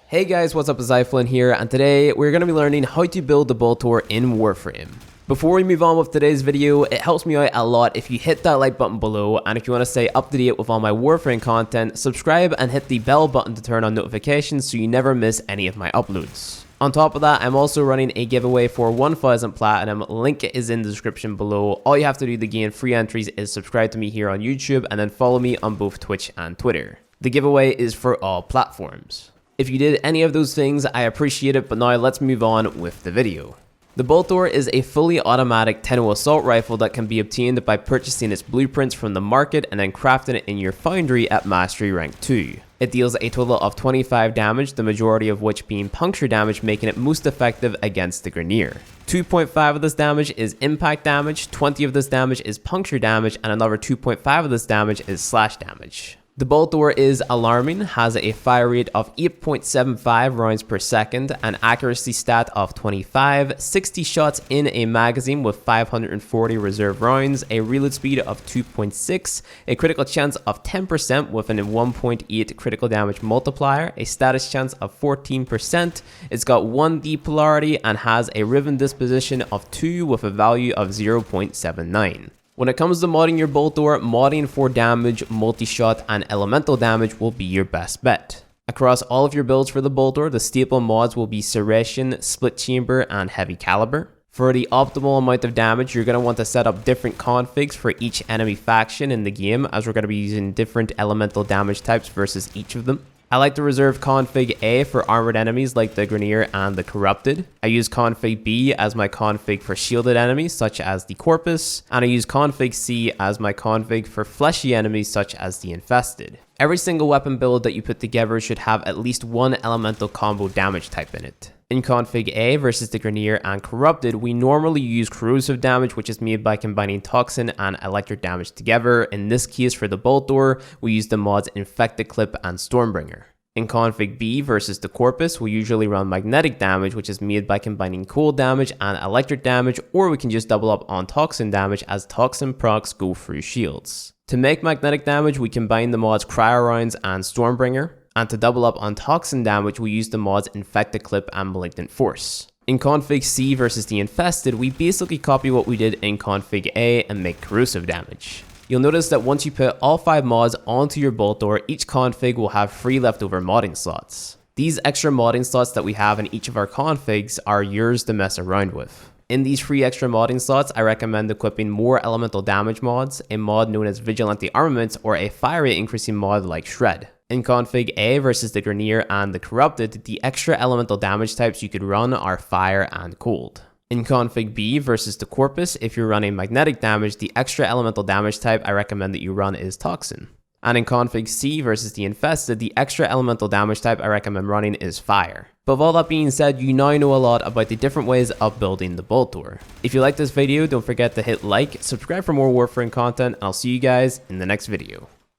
Hey guys, what's up? It's Zyflin here, and today we're going to be learning how to build the Boltor in Warframe. Before we move on with today's video, it helps me out a lot if you hit that like button below, and if you want to stay up to date with all my Warframe content, subscribe and hit the bell button to turn on notifications so you never miss any of my uploads. On top of that, I'm also running a giveaway for 1000 Platinum, link is in the description below. All you have to do to gain free entries is subscribe to me here on YouTube and then follow me on both Twitch and Twitter. The giveaway is for all platforms. If you did any of those things, I appreciate it, but now let's move on with the video. The Boltor is a fully automatic 10-0 assault rifle that can be obtained by purchasing its blueprints from the market and then crafting it in your foundry at Mastery Rank 2. It deals a total of 25 damage, the majority of which being puncture damage, making it most effective against the Grineer. 2.5 of this damage is impact damage, 20 of this damage is puncture damage, and another 2.5 of this damage is slash damage. The Boltor is alarming, has a fire rate of 8.75 rounds per second, an accuracy stat of 25, 60 shots in a magazine with 540 reserve rounds, a reload speed of 2.6, a critical chance of 10% with an 1.8 critical damage multiplier, a status chance of 14%, it's got 1D polarity and has a riven disposition of 2 with a value of 0.79. When it comes to modding your Boltor, modding for damage, multi-shot, and elemental damage will be your best bet. Across all of your builds for the Boltor, the staple mods will be Serration, Split Chamber, and Heavy Caliber. For the optimal amount of damage, you're going to want to set up different configs for each enemy faction in the game, as we're going to be using different elemental damage types versus each of them. I like to reserve config A for armored enemies like the Grineer and the Corrupted. I use config B as my config for shielded enemies such as the Corpus, and I use config C as my config for fleshy enemies such as the Infested. Every single weapon build that you put together should have at least one elemental combo damage type in it. In config A versus the Grineer and Corrupted, we normally use corrosive damage, which is made by combining toxin and electric damage together. In this case, for the Boltor, we use the mods Infected Clip and Stormbringer. In config B versus the Corpus, we usually run magnetic damage, which is made by combining cold damage and electric damage, or we can just double up on toxin damage as toxin procs go through shields. To make magnetic damage, we combine the mods Cryo Rounds and Stormbringer. And to double up on toxin damage, we use the mods Infected Clip and Malignant Force. In config C versus the Infested, we basically copy what we did in config A and make corrosive damage. You'll notice that once you put all 5 mods onto your Boltor, each config will have 3 leftover modding slots. These extra modding slots that we have in each of our configs are yours to mess around with. In these 3 extra modding slots, I recommend equipping more elemental damage mods, a mod known as Vigilante Armaments, or a fire rate increasing mod like Shred. In config A versus the Grineer and the Corrupted, the extra elemental damage types you could run are fire and cold. In config B versus the Corpus, if you're running magnetic damage, the extra elemental damage type I recommend that you run is Toxin. And in config C versus the Infested, the extra elemental damage type I recommend running is fire. But with all that being said, you now know a lot about the different ways of building the Boltor. If you like this video, don't forget to hit like, subscribe for more Warframe content, and I'll see you guys in the next video.